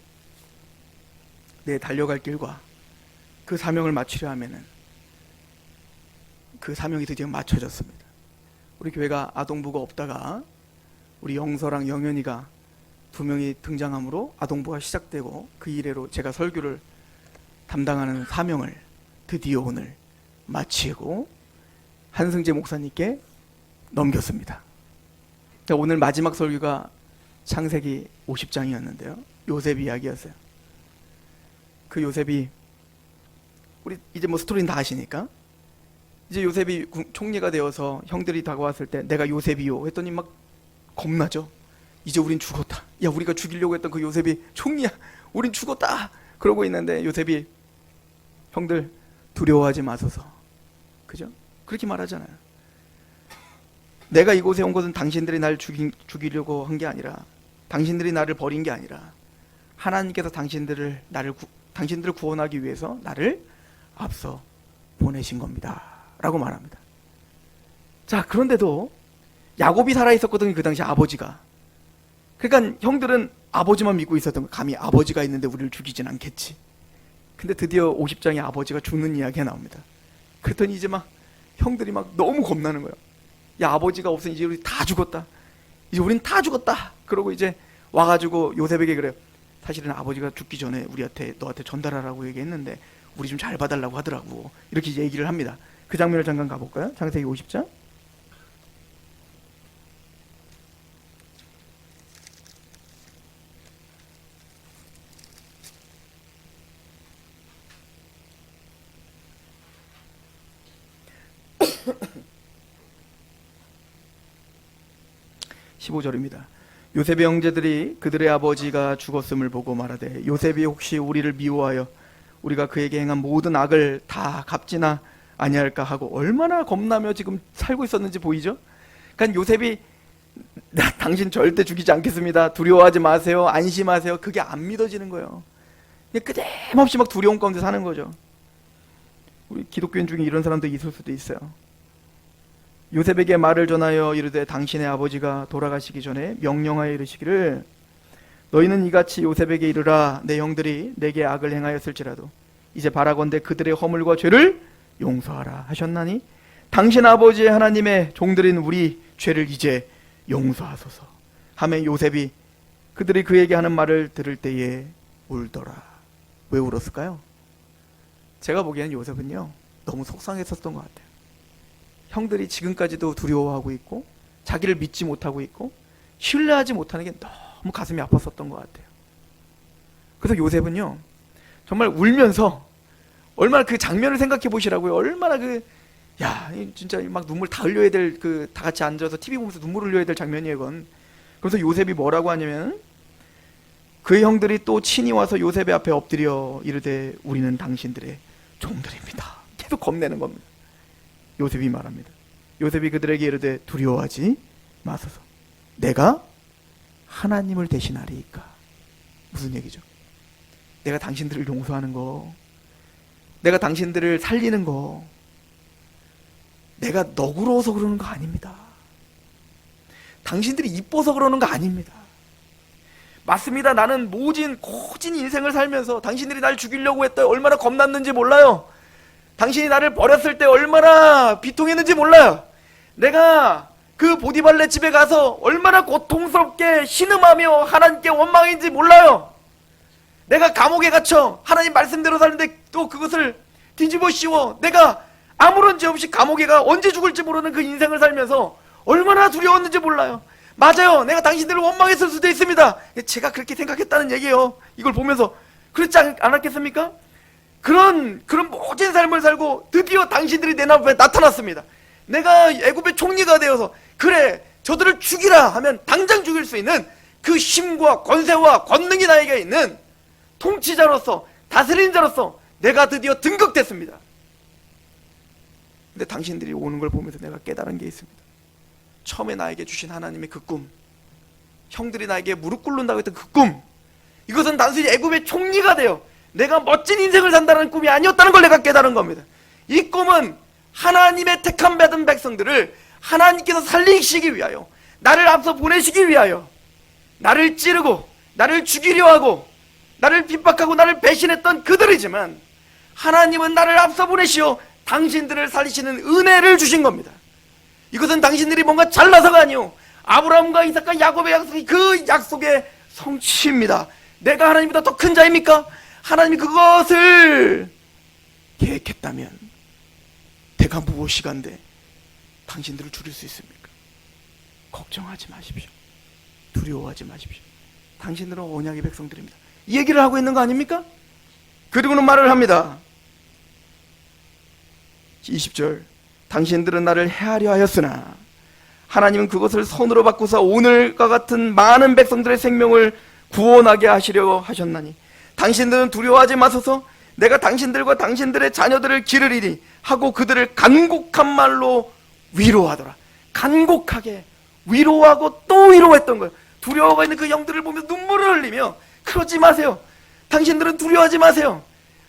내 달려갈 길과 그 사명을 마치려 하면은 그 사명이 드디어 맞춰졌습니다. 우리 교회가 아동부가 없다가 우리 영서랑 영현이가 두 명이 등장함으로 아동부가 시작되고 그 이래로 제가 설교를 담당하는 사명을 드디어 오늘 마치고 한승재 목사님께 넘겼습니다. 오늘 마지막 설교가 창세기 50장이었는데요. 요셉 이야기였어요. 그 요셉이, 우리 이제 뭐 스토리는 다 아시니까, 이제 요셉이 총리가 되어서 형들이 다가왔을 때 내가 요셉이요 했더니 막 겁나죠. 이제 우린 죽었다. 야, 우리가 죽이려고 했던 그 요셉이 총리야. 우린 죽었다. 그러고 있는데 요셉이 형들 두려워하지 마소서. 그죠? 그렇게 말하잖아요. 내가 이곳에 온 것은 당신들이 날 죽이려고 한 게 아니라, 당신들이 나를 버린 게 아니라 하나님께서 당신들을 구원하기 위해서 나를 앞서 보내신 겁니다 라고 말합니다. 자, 그런데도 야곱이 살아있었거든요. 그 당시 아버지가. 그러니까 형들은 아버지만 믿고 있었던 거예요. 감히 아버지가 있는데 우리를 죽이진 않겠지. 근데 드디어 50장에 아버지가 죽는 이야기가 나옵니다. 그랬더니 이제 막 형들이 막 너무 겁나는 거예요. 야, 아버지가 없으니 이제 우리 다 죽었다. 이제 우린 다 죽었다. 그러고 이제 와가지고 요셉에게 그래요. 사실은 아버지가 죽기 전에 너한테 전달하라고 얘기했는데 우리 좀 잘 봐달라고 하더라고. 이렇게 얘기를 합니다. 그 장면을 잠깐 가볼까요? 창세기 50장. (15절입니다) 요셉의 형제들이 그들의 아버지가 죽었음을 보고 말하되 요셉이 혹시 우리를 미워하여 우리가 그에게 행한 모든 악을 다 갚지나 아니할까 하고 얼마나 겁나며 지금 살고 있었는지 보이죠? 그러니까 요셉이 당신 절대 죽이지 않겠습니다. 두려워하지 마세요. 안심하세요. 그게 안 믿어지는 거예요. 그냥 끄짐없이 막 두려움 가운데 사는 거죠. 우리 기독교인 중에 이런 사람도 있을 수도 있어요. 요셉에게 말을 전하여 이르되 당신의 아버지가 돌아가시기 전에 명령하여 이르시기를 너희는 이같이 요셉에게 이르라 내 형들이 내게 악을 행하였을지라도 이제 바라건대 그들의 허물과 죄를 용서하라 하셨나니 당신 아버지의 하나님의 종들인 우리 죄를 이제 용서하소서 하매 요셉이 그들이 그에게 하는 말을 들을 때에 울더라. 왜 울었을까요? 제가 보기에는 요셉은요 너무 속상했었던 것 같아요. 형들이 지금까지도 두려워하고 있고 자기를 믿지 못하고 있고 신뢰하지 못하는 게 너무 가슴이 아팠었던 것 같아요. 그래서 요셉은요 정말 울면서 얼마나 그 장면을 생각해 보시라고요. 얼마나 진짜 막 눈물 다 흘려야 될 다 같이 앉아서 TV 보면서 눈물 흘려야 될 장면이에요, 그건. 그래서 요셉이 뭐라고 하냐면 그의 형들이 또 친히 와서 요셉의 앞에 엎드려 이르되 우리는 당신들의 종들입니다. 계속 겁내는 겁니다. 요셉이 말합니다. 요셉이 그들에게 이르되 두려워하지 마소서. 내가 하나님을 대신하리이까. 무슨 얘기죠? 내가 당신들을 용서하는 거, 내가 당신들을 살리는 거, 내가 너그러워서 그러는 거 아닙니다. 당신들이 이뻐서 그러는 거 아닙니다. 맞습니다. 나는 고진 인생을 살면서 당신들이 날 죽이려고 했다 얼마나 겁났는지 몰라요. 당신이 나를 버렸을 때 얼마나 비통했는지 몰라요. 내가 그 보디발레 집에 가서 얼마나 고통스럽게 신음하며 하나님께 원망인지 몰라요. 내가 감옥에 갇혀 하나님 말씀대로 사는데 또 그것을 뒤집어 씌워 내가 아무런 죄 없이 감옥에 가 언제 죽을지 모르는 그 인생을 살면서 얼마나 두려웠는지 몰라요. 맞아요. 내가 당신들을 원망했을 수도 있습니다. 제가 그렇게 생각했다는 얘기예요. 이걸 보면서 그렇지 않았겠습니까? 그런 모진 삶을 살고 드디어 당신들이 내 앞에 나타났습니다. 내가 애굽의 총리가 되어서 그래 저들을 죽이라 하면 당장 죽일 수 있는 그 힘과 권세와 권능이 나에게 있는 통치자로서 다스리는 자로서 내가 드디어 등극됐습니다. 근데 당신들이 오는 걸 보면서 내가 깨달은 게 있습니다. 처음에 나에게 주신 하나님의 그 꿈, 형들이 나에게 무릎 꿇는다고 했던 그 꿈, 이것은 단순히 애굽의 총리가 되어 내가 멋진 인생을 산다는 꿈이 아니었다는 걸 내가 깨달은 겁니다. 이 꿈은 하나님의 택함 받은 백성들을 하나님께서 살리시기 위하여, 나를 앞서 보내시기 위하여 나를 찌르고 나를 죽이려 하고 나를 핍박하고 나를 배신했던 그들이지만 하나님은 나를 앞서 보내시어 당신들을 살리시는 은혜를 주신 겁니다. 이것은 당신들이 뭔가 잘나서가 아니요 아브라함과 이삭과 야곱의 약속이 그 약속의 성취입니다. 내가 하나님보다 더 큰 자입니까? 하나님이 그것을 계획했다면 내가 무엇이간데 당신들을 죽일 수 있습니까? 걱정하지 마십시오. 두려워하지 마십시오. 당신들은 언약의 백성들입니다. 이 얘기를 하고 있는 거 아닙니까? 그리고는 말을 합니다. 20절 당신들은 나를 해하려 하였으나 하나님은 그것을 선으로 바꾸사 오늘과 같은 많은 백성들의 생명을 구원하게 하시려 하셨나니 당신들은 두려워하지 마소서. 내가 당신들과 당신들의 자녀들을 기르리니 하고 그들을 간곡한 말로 위로하더라. 간곡하게 위로하고 또 위로했던 거예요. 두려워가 있는 그 영들을 보며 눈물을 흘리며 그러지 마세요. 당신들은 두려워하지 마세요.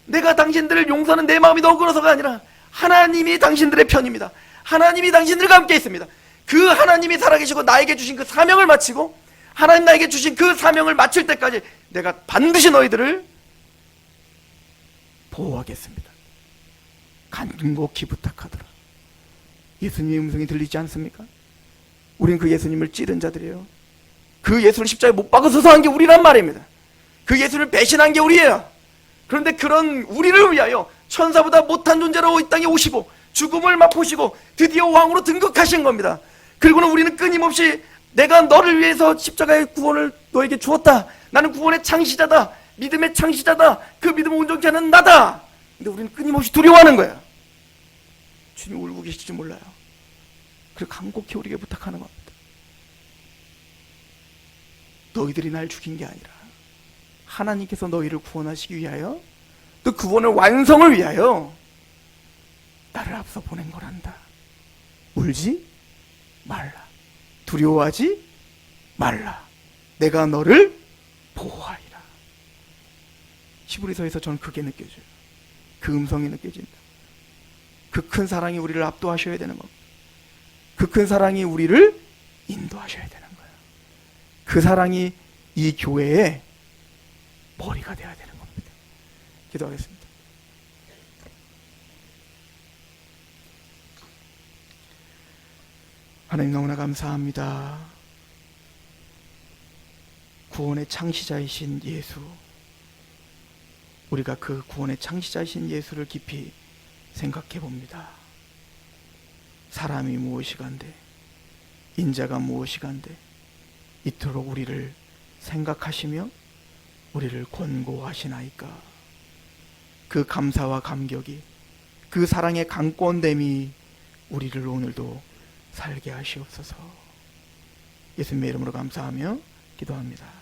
내가 당신들을 용서하는 내 마음이 너그러서가 아니라 하나님이 당신들의 편입니다. 하나님이 당신들과 함께 있습니다. 그 하나님이 살아계시고 나에게 주신 그 사명을 마치고 하나님 나에게 주신 그 사명을 마칠 때까지 내가 반드시 너희들을 보호하겠습니다. 간곡히 부탁하더라. 예수님의 음성이 들리지 않습니까? 우린 그 예수님을 찌른 자들이에요. 그 예수를 십자가에 못 박아서서 한 게 우리란 말입니다. 그 예수를 배신한 게 우리예요. 그런데 그런 우리를 위하여 천사보다 못한 존재로 이 땅에 오시고 죽음을 맛보시고 드디어 왕으로 등극하신 겁니다. 그리고는 우리는 끊임없이 내가 너를 위해서 십자가의 구원을 너에게 주었다. 나는 구원의 창시자다. 믿음의 창시자다. 그 믿음을 온전케 하는 나다. 근데 우리는 끊임없이 두려워하는 거야. 주님 울고 계실지 몰라요. 그리고 간곡히 우리에게 부탁하는 겁니다. 너희들이 날 죽인 게 아니라 하나님께서 너희를 구원하시기 위하여 또 구원을 완성을 위하여 나를 앞서 보낸 거란다. 울지 말라. 두려워하지 말라. 내가 너를 보호하리라. 히브리서에서 저는 그게 느껴져요. 그 음성이 느껴진다. 그 큰 사랑이 우리를 압도하셔야 되는 겁니다. 그 큰 사랑이 우리를 인도하셔야 되는 거예요. 그 사랑이 이 교회의 머리가 되어야 되는 겁니다. 기도하겠습니다. 하나님 너무나 감사합니다. 구원의 창시자이신 예수, 우리가 그 구원의 창시자이신 예수를 깊이 생각해 봅니다. 사람이 무엇이간데, 인자가 무엇이간데 이토록 우리를 생각하시며 우리를 권고하시나이까. 그 감사와 감격이, 그 사랑의 강권됨이 우리를 오늘도 살게 하시옵소서. 예수님의 이름으로 감사하며 기도합니다.